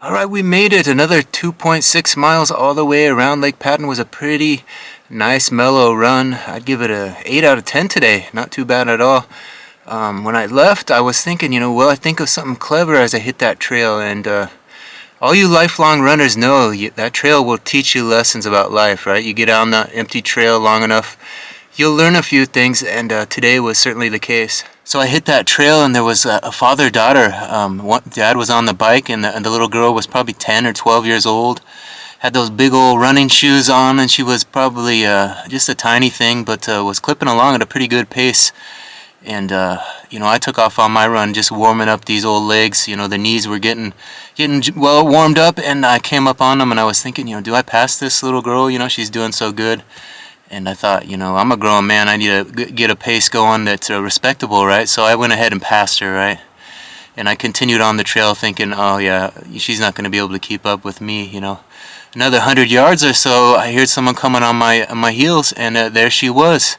Alright, we made it. Another 2.6 miles all the way around Lake Patton. Was a pretty nice mellow run. I'd give it a 8 out of 10 today. Not too bad at all. When I left, I was thinking, well, I think of something clever as I hit that trail. And all you lifelong runners know that trail will teach you lessons about life, right? You get on the empty trail long enough, you'll learn a few things, and today was certainly the case. So I hit that trail, and there was a father-daughter. Dad was on the bike, and the little girl was probably 10 or 12 years old. Had those big old running shoes on, and she was probably just a tiny thing, but was clipping along at a pretty good pace. And I took off on my run, just warming up these old legs. The knees were getting well warmed up, and I came up on them, and I was thinking, do I pass this little girl? She's doing so good. And I thought, I'm a grown man. I need to get a pace going that's respectable, right? So I went ahead and passed her, right? And I continued on the trail thinking, oh yeah, she's not going to be able to keep up with me, Another 100 yards or so, I heard someone coming on my heels, and there she was.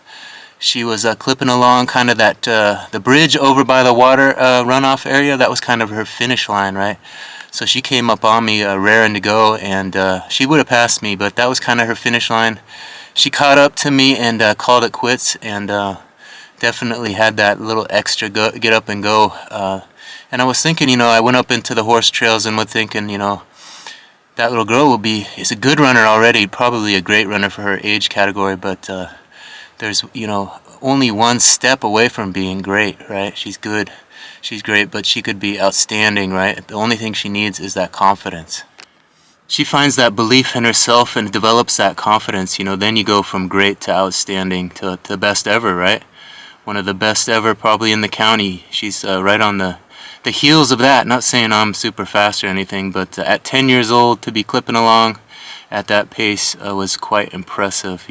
She was clipping along kind of that, the bridge over by the water runoff area. That was kind of her finish line, right? So she came up on me, raring to go, and she would have passed me, but that was kind of her finish line. She caught up to me and called it quits, and definitely had that little extra get up and go. And I was thinking, I went up into the horse trails and was thinking, that little girl is a good runner already, probably a great runner for her age category, but there's, only one step away from being great, right? She's good, she's great, but she could be outstanding, right? The only thing she needs is that confidence. She finds that belief in herself and develops that confidence, then you go from great to outstanding to best ever, right? One of the best ever probably in the county. She's right on the heels of that. Not saying I'm super fast or anything, but at 10 years old to be clipping along at that pace was quite impressive,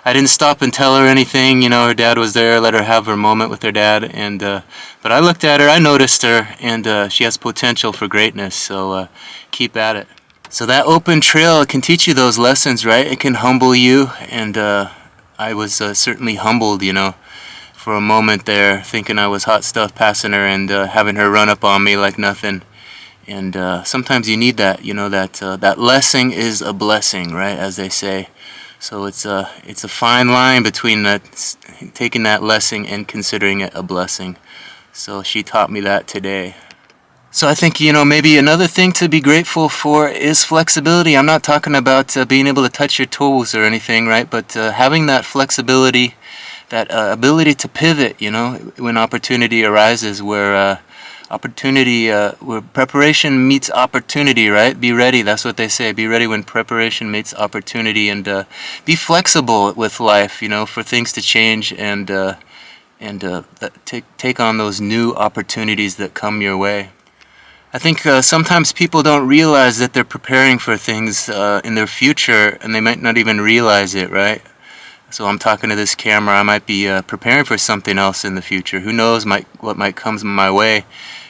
I didn't stop and tell her anything, her dad was there, let her have her moment with her dad, and but I looked at her, I noticed her, and she has potential for greatness, so keep at it. So that open trail can teach you those lessons, right? It can humble you, and I was certainly humbled, for a moment there, thinking I was hot stuff passing her and having her run up on me like nothing. And sometimes you need that, that lesson is a blessing, right, as they say. So it's a fine line between taking that lesson and considering it a blessing. So she taught me that today. So I think, maybe another thing to be grateful for is flexibility. I'm not talking about being able to touch your toes or anything, right? But having that flexibility, that ability to pivot, when opportunity arises, where preparation meets opportunity, right? Be ready. That's what they say. Be ready when preparation meets opportunity, and be flexible with life, for things to change and take on those new opportunities that come your way. I think sometimes people don't realize that they're preparing for things in their future, and they might not even realize it, right? So I'm talking to this camera, I might be preparing for something else in the future. Who knows what might come my way?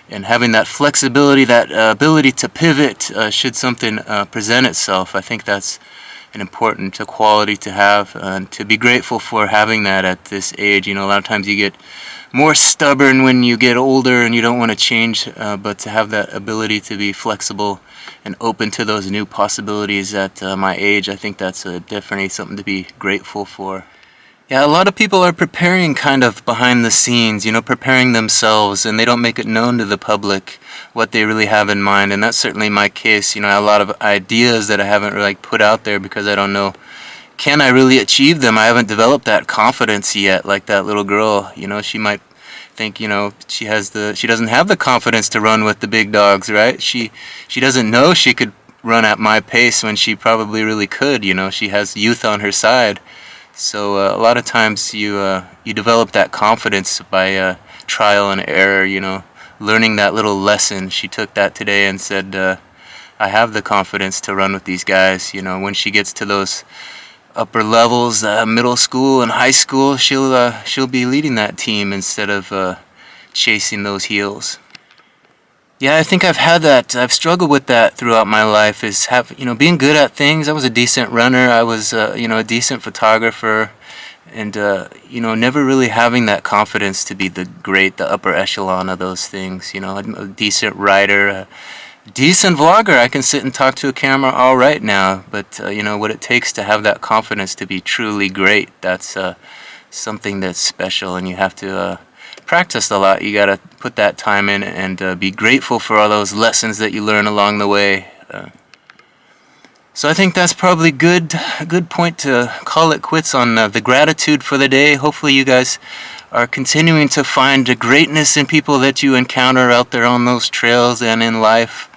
And having that flexibility, that ability to pivot should something present itself, I think that's an important quality to have, and to be grateful for having that at this age. A lot of times you get more stubborn when you get older and you don't want to change, but to have that ability to be flexible and open to those new possibilities at my age, I think that's definitely something to be grateful for. Yeah, a lot of people are preparing kind of behind the scenes, preparing themselves, and they don't make it known to the public what they really have in mind, and that's certainly my case. I have a lot of ideas that I haven't really put out there because I don't know, can I really achieve them? I haven't developed that confidence yet, like that little girl. She might think, she doesn't have the confidence to run with the big dogs, right? She doesn't know she could run at my pace when she probably really could. She has youth on her side. So a lot of times you develop that confidence by trial and error, learning that little lesson. She took that today and said, I have the confidence to run with these guys. When she gets to those upper levels, middle school and high school, she'll be leading that team instead of chasing those heels. Yeah, I think I've had that. I've struggled with that throughout my life, being good at things. I was a decent runner. I was, a decent photographer, and you know, never really having that confidence to be the upper echelon of those things. You know, I'm a decent writer, a decent vlogger. I can sit and talk to a camera all right now, but you know, what it takes to have that confidence to be truly great, that's something that's special, and you have to practice a lot. You gotta put that time in and be grateful for all those lessons that you learn along the way. So I think that's probably a good point to call it quits on the gratitude for the day. Hopefully you guys are continuing to find the greatness in people that you encounter out there on those trails and in life,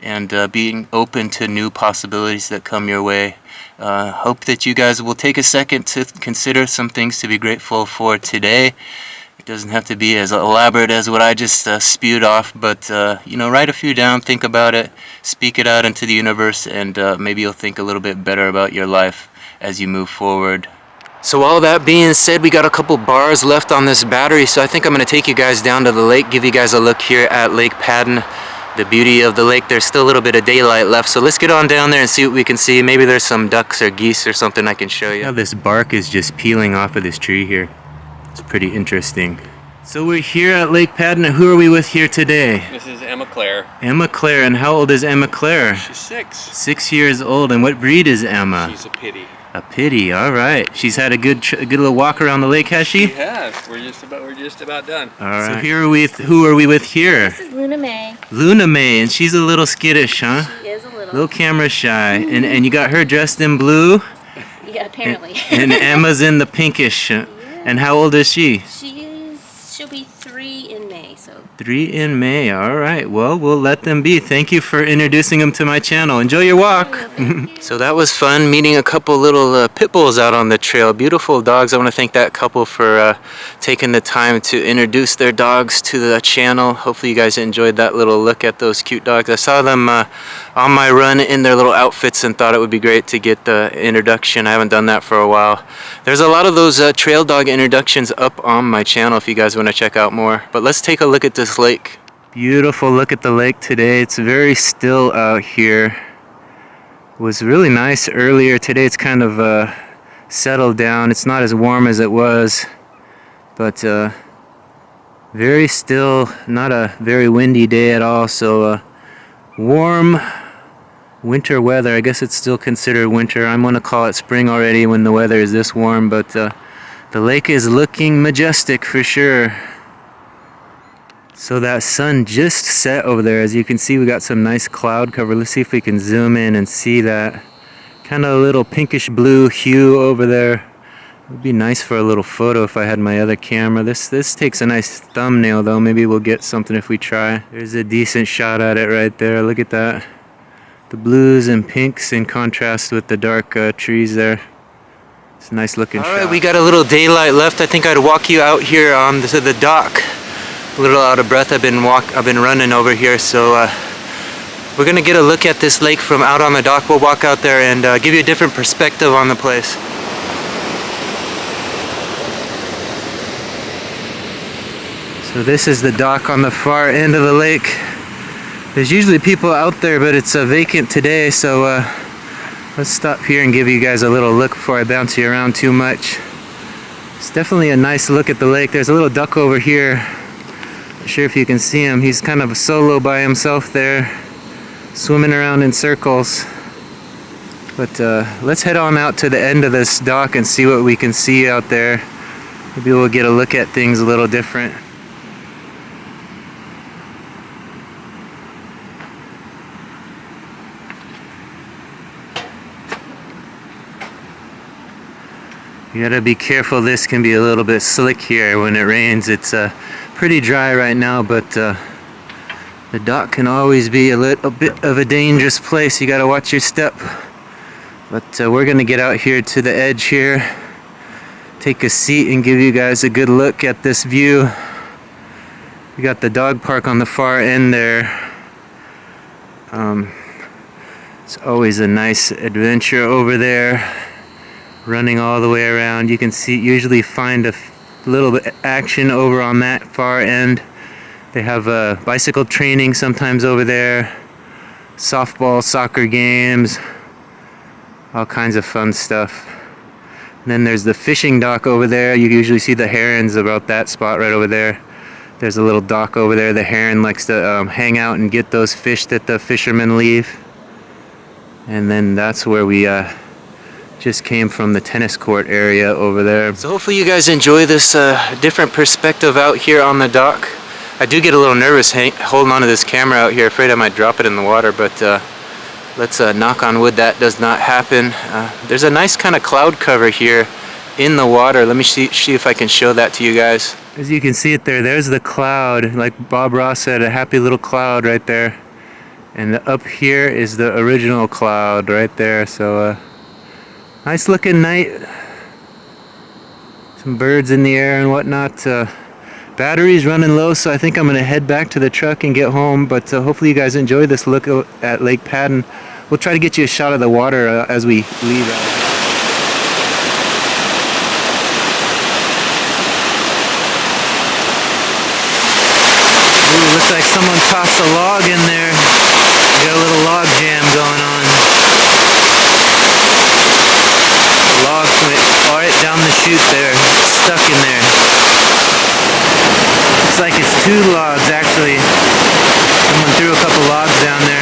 and being open to new possibilities that come your way. Hope that you guys will take a second to consider some things to be grateful for today. It doesn't have to be as elaborate as what I just spewed off, but you know, write a few down, think about it, speak it out into the universe, and maybe you'll think a little bit better about your life as you move forward. So all that being said, we got a couple bars left on this battery, so I think I'm going to take you guys down to the lake, give you guys a look here at Lake Padden. The beauty of the lake, there's still a little bit of daylight left, so let's get on down there and see what we can see. Maybe there's some ducks or geese or something I can show you. Now this bark is just peeling off of this tree here. It's pretty interesting. So we're here at Lake Padden. Who are we with here today? This is Emma Claire. Emma Claire. And how old is Emma Claire? She's 6. 6 years old. And what breed is Emma? She's a pitty. A pitty. All right. She's had a good little walk around the lake, has she? She has. We're just about done. All right. So here are we. Who are we with here? This is Luna May. Luna May, and she's a little skittish, huh? She is a little. Little camera shy. And you got her dressed in blue. Yeah, apparently. And Emma's in the pinkish. And how old is she? She'll be 3 in May, so. 3 in May. All right. Well, we'll let them be. Thank you for introducing them to my channel. Enjoy your walk. So that was fun, meeting a couple little pit bulls out on the trail. Beautiful dogs. I want to thank that couple for taking the time to introduce their dogs to the channel. Hopefully you guys enjoyed that little look at those cute dogs. I saw them on my run in their little outfits and thought it would be great to get the introduction. I haven't done that for a while. There's a lot of those trail dog introductions up on my channel if you guys want to check out more. But let's take a look at this lake. Beautiful look at the lake today. It's very still out here. It was really nice earlier. Today it's kind of settled down. It's not as warm as it was, but very still, not a very windy day at all. So warm winter weather. I guess it's still considered winter. I'm going to call it spring already when the weather is this warm, but the lake is looking majestic for sure. So that sun just set over there. As you can see, we got some nice cloud cover. Let's see if we can zoom in and see that kind of a little pinkish blue hue over there. It would be nice for a little photo if I had my other camera. This takes a nice thumbnail though. Maybe we'll get something if we try. There's a decent shot at it right there. Look at that. The blues and pinks in contrast with the dark trees there. It's a nice looking shot. Alright, we got a little daylight left. I think I'd walk you out here to the dock. A little out of breath. I've been running over here, so we're gonna get a look at this lake from out on the dock. We'll walk out there and give you a different perspective on the place. So this is the dock on the far end of the lake. There's usually people out there, but it's vacant today, so let's stop here and give you guys a little look before I bounce you around too much. It's definitely a nice look at the lake. There's a little duck over here. Not sure if you can see him. He's kind of solo by himself there, swimming around in circles. But let's head on out to the end of this dock and see what we can see out there. Maybe we'll get a look at things a little different. You gotta be careful. This can be a little bit slick here when it rains. It's pretty dry right now, but the dock can always be a little bit of a dangerous place. You gotta watch your step. But we're gonna get out here to the edge here, take a seat and give you guys a good look at this view. We got the dog park on the far end there. It's always a nice adventure over there, running all the way around. You can usually find a little bit of action over on that far end. They have bicycle training sometimes over there, softball, soccer games, all kinds of fun stuff. And then there's the fishing dock over there. You usually see the herons about that spot right over there. There's a little dock over there. The heron likes to hang out and get those fish that the fishermen leave. And then that's where we just came from, the tennis court area over there. So hopefully you guys enjoy this different perspective out here on the dock. I do get a little nervous holding onto this camera out here, afraid I might drop it in the water, but let's knock on wood that does not happen. There's a nice kind of cloud cover here in the water. Let me see if I can show that to you guys. As you can see it there, there's the cloud. Like Bob Ross said, a happy little cloud right there. And up here is the original cloud right there. So nice looking night. Some birds in the air and whatnot. Battery's running low, so I think I'm gonna head back to the truck and get home, but hopefully you guys enjoy this look at Lake Padden. We'll try to get you a shot of the water as we leave out. Ooh, looks like someone tossed a log in there. We got a little log jam going on. The log went right down the chute there, stuck in there. Looks like it's 2 logs actually. Someone threw a couple logs down there.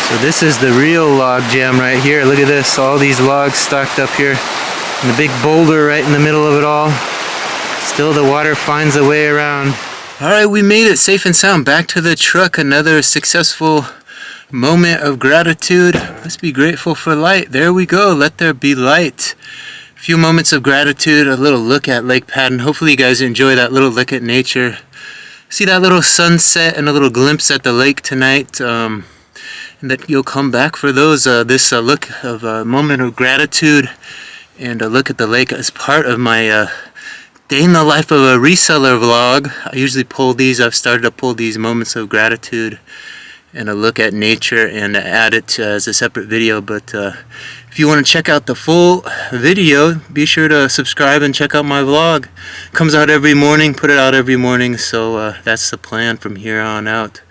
So this is the real log jam right here. Look at this, all these logs stacked up here. And the big boulder right in the middle of it all. Still the water finds a way around. Alright, we made it safe and sound back to the truck. Another successful moment of gratitude. Let's be grateful for light. There we go. Let there be light. A few moments of gratitude. A little look at Lake Padden. Hopefully you guys enjoy that little look at nature. See that little sunset and a little glimpse at the lake tonight. And that you'll come back for those. This look of a moment of gratitude and a look at the lake as part of my day in the life of a reseller vlog. I usually pull these. I've started to pull these moments of gratitude and a look at nature and add it as a separate video. But if you want to check out the full video, be sure to subscribe and check out my vlog. It comes out every morning, put it out every morning, so that's the plan from here on out.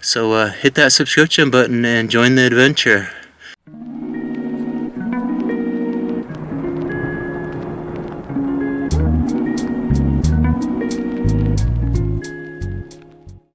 So hit that subscription button and join the adventure.